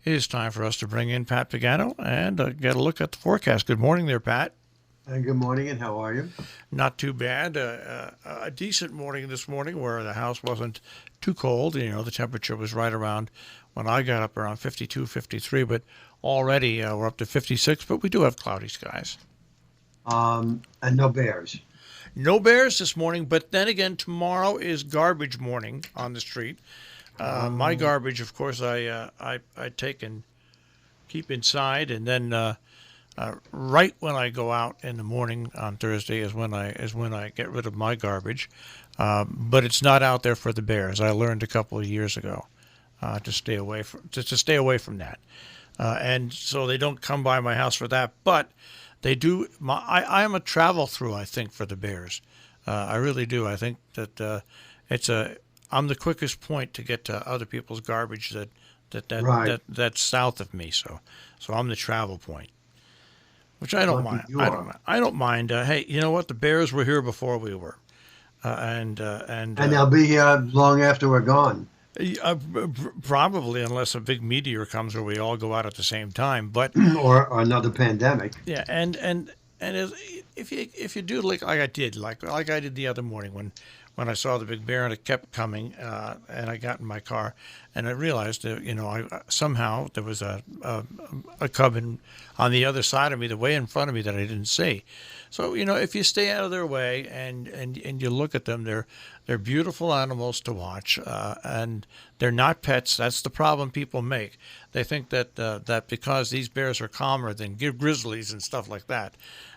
It is time for us to bring in Pat Pagano and get a look at the forecast. Good morning there, Pat. Good morning, and how are you? Not too bad. A decent morning this morning where the house wasn't too cold. You know, the temperature was right around, when I got up, around 52, 53, but already we're up to 56, but we do have cloudy skies. And no bears. No bears this morning, but then again, tomorrow is garbage morning on the street. My garbage, of course, I take and keep inside, and then right when I go out in the morning on Thursday is when I get rid of my garbage. But it's not out there for the bears. I learned a couple of years ago to stay away from that, and so they don't come by my house for that. But they do. I am a travel through, I think, for the bears. I really do. I think that I'm the quickest point to get to other people's garbage Right. that's south of me. So I'm the travel point, which I don't Lucky mind. you I don't are. mind. I don't mind. Hey, you know what? The bears were here before we were, and And they'll be here long after we're gone. probably unless a big meteor comes where we all go out at the same time. But or another pandemic. yeah, and if you do like I did, like I did the other morning when I saw the big bear and it kept coming, and I got in my car and I realized that I somehow there was a cub on the other side of me, the way in front of me, that I didn't see. So if you stay out of their way and you look at them, they're beautiful animals to watch, and they're not pets. That's the problem people make. They think that because these bears are calmer than grizzlies and stuff like that.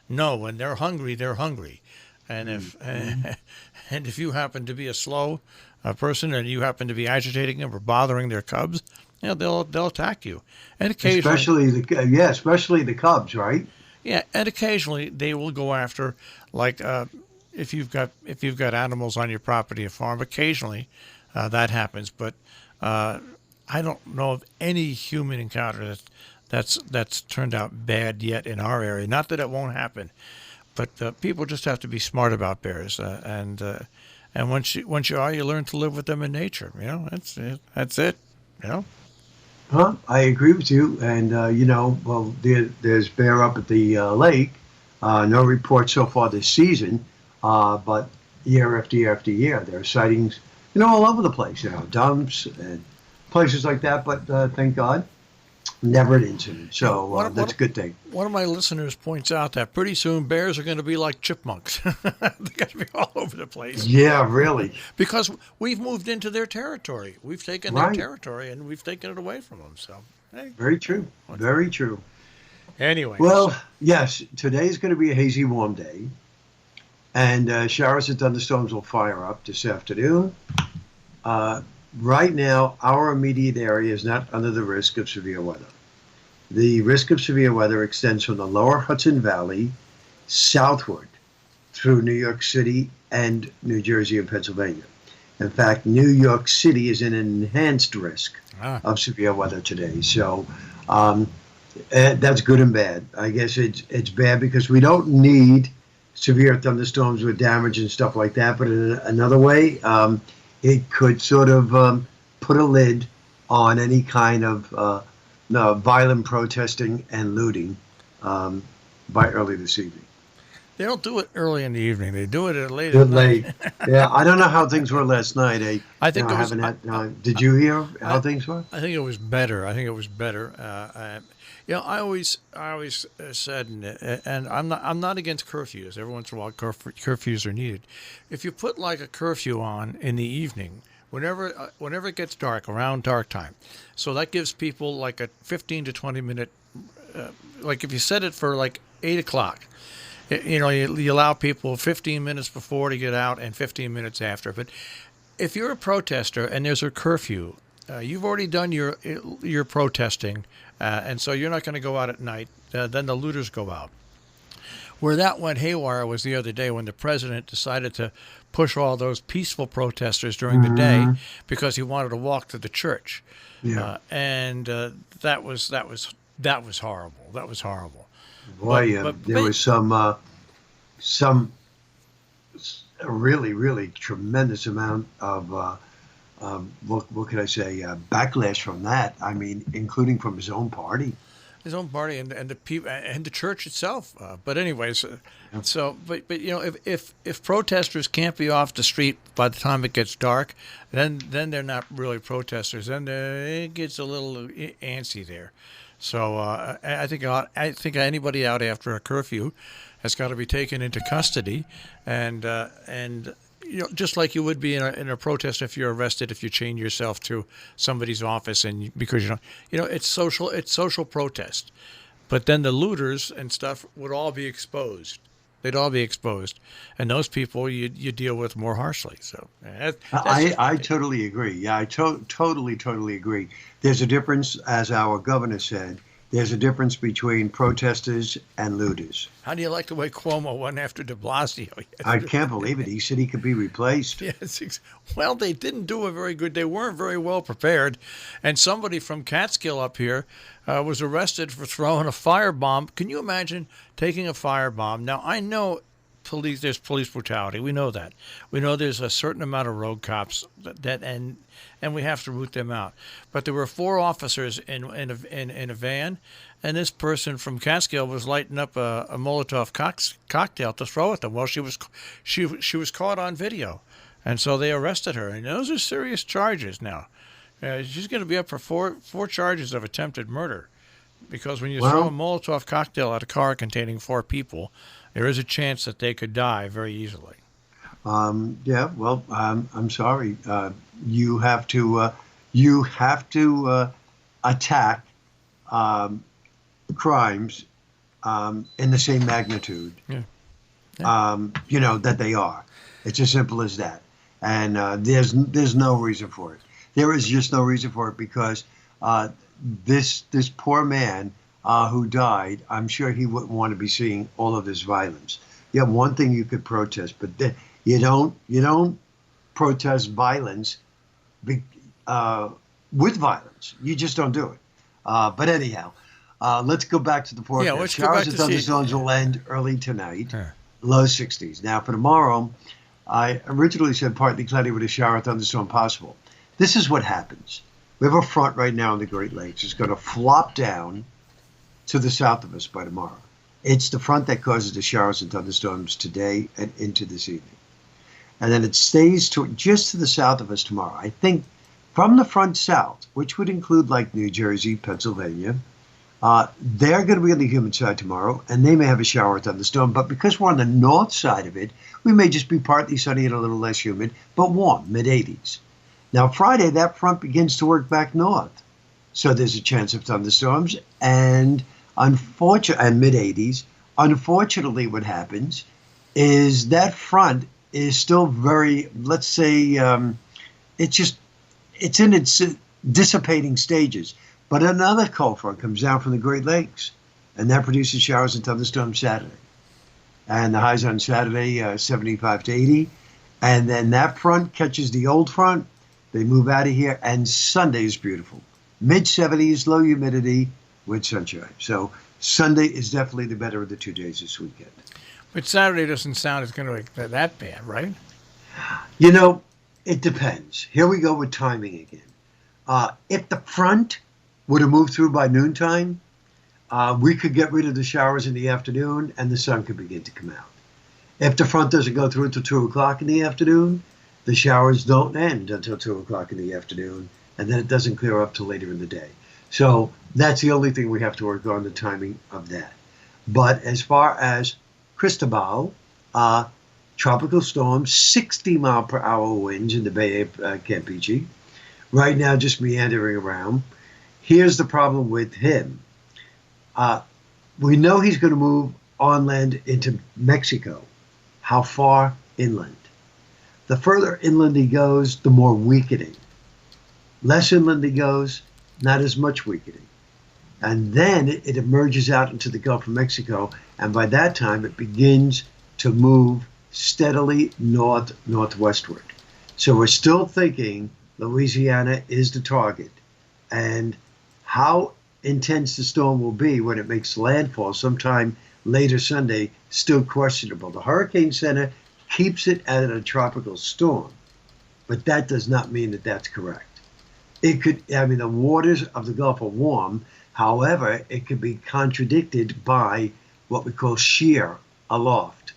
No, when they're hungry, they're hungry. And if and if you happen to be a slow person and you happen to be agitating them or bothering their cubs, they'll attack you. And occasionally, Especially the Cubs, right? yeah, and occasionally they will go after, like, if you've got animals on your property, a farm. Occasionally, that happens, but I don't know of any human encounter that's turned out bad yet in our area. Not that it won't happen, but people just have to be smart about bears, and once you are, you learn to live with them in nature. That's it. You know. Huh? I agree with you. And, well, there's bear up at the lake. No reports so far this season, but year after year after year, there are sightings, all over the place, dumps and places like that. But thank God, never an incident. So that's a good thing. One of my listeners points out that pretty soon bears are going to be like chipmunks. They're going to be all over the place. Yeah, really. Because we've moved into their territory. We've taken their Right. territory and we've taken it away from them. So, hey. Very true. Very true. Anyway. Well, yes, today's going to be a hazy, warm day, and showers and thunderstorms will fire up this afternoon. Right now, our immediate area is not under the risk of severe weather. The risk of severe weather extends from the lower Hudson Valley southward through New York City and New Jersey and Pennsylvania. In fact, New York City is in an enhanced risk of severe weather today. So that's good and bad. I guess it's bad because we don't need severe thunderstorms with damage and stuff like that. But in another way, it could sort of put a lid on any kind of violent protesting and looting by early this evening. They don't do it early in the evening. They do it at late Good at night. late. Yeah, I don't know how things were last night. I think it was. haven't had. Did you hear how things were? I think it was better. I always said, and I'm not against curfews. Every once in a while, curfews are needed. If you put like a curfew on in the evening, whenever it gets dark, around dark time, so that gives people like a 15 to 20 minute, like if you set it for like 8 o'clock. You allow people 15 minutes before to get out and 15 minutes after. But if you're a protester and there's a curfew, you've already done your protesting, and so you're not going to go out at night. Then the looters go out. Where that went haywire was the other day when the president decided to push all those peaceful protesters during the day because he wanted to walk to the church. Yeah. And that was horrible. That was horrible. Boy, there was some really, really tremendous amount of what can I say, backlash from that. I mean, including from his own party. His own party and the people and the church itself. But anyways, Yeah. but you know, if protesters can't be off the street by the time it gets dark, then they're not really protesters. Then it gets a little antsy there. So I think anybody out after a curfew has got to be taken into custody, and you know, just like you would be in a protest if you're arrested, if you chain yourself to somebody's office and because you know it's social protest. But then the looters and stuff would all be exposed. They'd all be exposed, and those people you deal with more harshly. So that's just my I take. totally agree. Yeah, I totally agree. There's a difference, as our governor said, there's a difference between protesters and looters. How do you like the way Cuomo went after De Blasio I yesterday? can't believe it. He said he could be replaced. Yes, well, they didn't do a very good. They weren't very well prepared, and somebody from Catskill up here was arrested for throwing a firebomb. Can you imagine taking a firebomb? Now I know there's police brutality. We know that. We know there's a certain amount of road cops and we have to root them out. But there were four officers in a van, and this person from Catskill was lighting up a Molotov cocktail to throw at them. Well, she was caught on video, and so they arrested her. And those are serious charges now. She's going to be up for four charges of attempted murder, because when you throw a Well, Molotov cocktail at a car containing four people, there is a chance that they could die very easily. yeah. Well, I'm sorry. You have to attack um, crimes in the same magnitude. Yeah. Yeah. That they are. It's as simple as that. And there's no reason for it. There is just no reason for it because this poor man who died, I'm sure he wouldn't want to be seeing all of this violence. Yeah, one thing you could protest, but you don't protest violence be, with violence. You just don't do it. But anyhow, let's go back to the Yeah, forecast. let's go back Showers and to see. thunderstorms will end early tonight, Yeah. low 60s. Now for tomorrow, I originally said partly cloudy with a shower thunderstorm possible. This is what happens. We have a front right now in the Great Lakes. It's going to flop down to the south of us by tomorrow. It's the front that causes the showers and thunderstorms today and into this evening. And then it stays just to the south of us tomorrow. I think from the front south, which would include like New Jersey, Pennsylvania, they're going to be on the humid side tomorrow, and they may have a shower or thunderstorm. But because we're on the north side of it, we may just be partly sunny and a little less humid, but warm, mid-80s. Now, Friday, that front begins to work back north. So there's a chance of thunderstorms and mid-80s. Unfortunately, what happens is that front is still very, let's say, it's in its dissipating stages. But another cold front comes down from the Great Lakes, and that produces showers and thunderstorms Saturday. And the highs on Saturday, 75 to 80. And then that front catches the old front. They move out of here, and Sunday is beautiful. Mid-70s, low humidity with sunshine. So Sunday is definitely the better of the 2 days this weekend. But Saturday doesn't sound as going to be that bad, right? You know, it depends. Here we go with timing again. If the front would have moved through by noontime, we could get rid of the showers in the afternoon and the sun could begin to come out. If the front doesn't go through until 2 o'clock in the afternoon, the showers don't end until 2 o'clock in the afternoon, and then it doesn't clear up till later in the day. So that's the only thing we have to work on, the timing of that. But as far as Cristobal, tropical storm, 60-mile-per-hour winds in the Bay of Campeche. Right now, just meandering around. Here's the problem with him. We know he's going to move on land into Mexico. How far inland? The further inland he goes, the more weakening. Less inland he goes, not as much weakening. And then it emerges out into the Gulf of Mexico, and by that time it begins to move steadily northwestward. So we're still thinking Louisiana is the target. And how intense the storm will be when it makes landfall sometime later Sunday, still questionable. The Hurricane Center keeps it at a tropical storm. but that does not mean that that's correct. It could, I mean, the waters of the Gulf are warm. However, it could be contradicted by what we call shear aloft.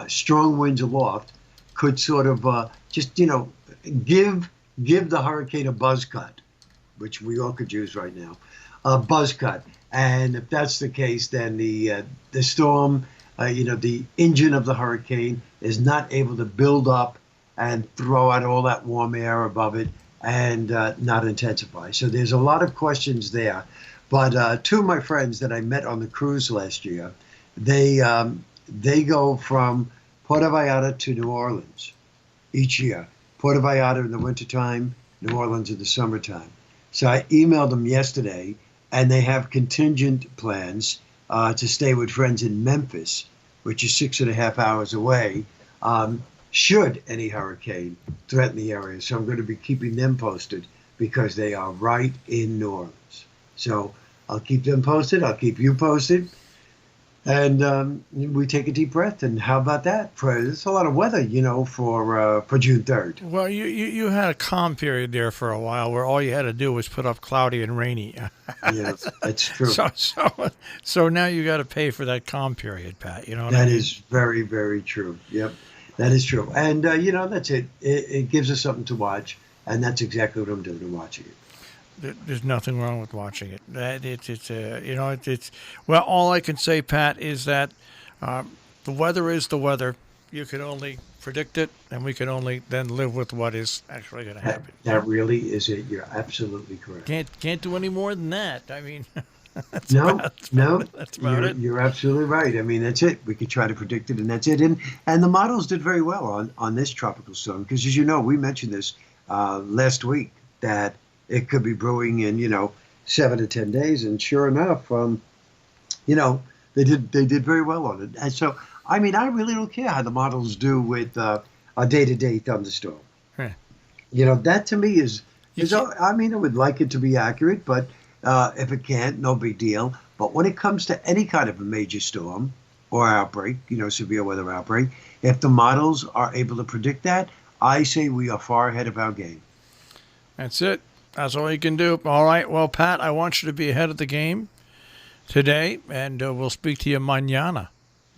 Strong winds aloft could sort of just, give the hurricane a buzz cut, which we all could use right now, a buzz cut. And if that's the case, then the storm, the engine of the hurricane is not able to build up and throw out all that warm air above it and not intensify. So there's a lot of questions there. But two of my friends that I met on the cruise last year, they go from Puerto Vallarta to New Orleans each year. Puerto Vallarta in the wintertime, New Orleans in the summertime. So I emailed them yesterday, and they have contingent plans to stay with friends in Memphis, which is 6.5 hours away, should any hurricane threaten the area. So I'm going to be keeping them posted because they are right in New Orleans. So I'll keep them posted. I'll keep you posted. And we take a deep breath. And how about that? There's a lot of weather, for June 3rd. Well, you had a calm period there for a while where all you had to do was put up cloudy and rainy. Yeah, that's true. So now you got to pay for that calm period, Pat. You know what That I mean? is very, very true. Yep, that is true. And, that's it. It gives us something to watch. And that's exactly what I'm doing, I'm watching it. There's nothing wrong with watching it. Well, all I can say, Pat, is that the weather is the weather. You can only predict it, and we can only then live with what is actually going to happen. That really is it. You're absolutely correct. Can't do any more than that. I mean, that's No, that's about it. you're absolutely right. I mean, that's it. We could try to predict it, and that's it. And the models did very well on this tropical storm because, as you know, we mentioned this last week that it could be brewing in 7 to 10 days, and sure enough, they did very well on it. And so, I mean, I really don't care how the models do with a day-to-day thunderstorm. Huh. That to me is I mean, I would like it to be accurate, but if it can't, no big deal. But when it comes to any kind of a major storm or outbreak, severe weather outbreak, if the models are able to predict that, I say we are far ahead of our game. That's it. That's all you can do. All right. Well, Pat, I want you to be ahead of the game today, and we'll speak to you mañana.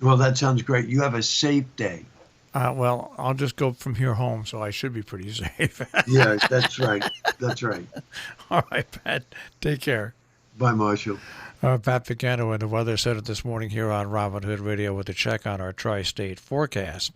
Well, that sounds great. You have a safe day. Well, I'll just go from here home, so I should be pretty safe. Yeah, that's right. That's right. All right, Pat. Take care. Bye, Marshall. Pat Pagano and the Weather Center this morning here on Robin Hood Radio with a check on our tri-state forecast.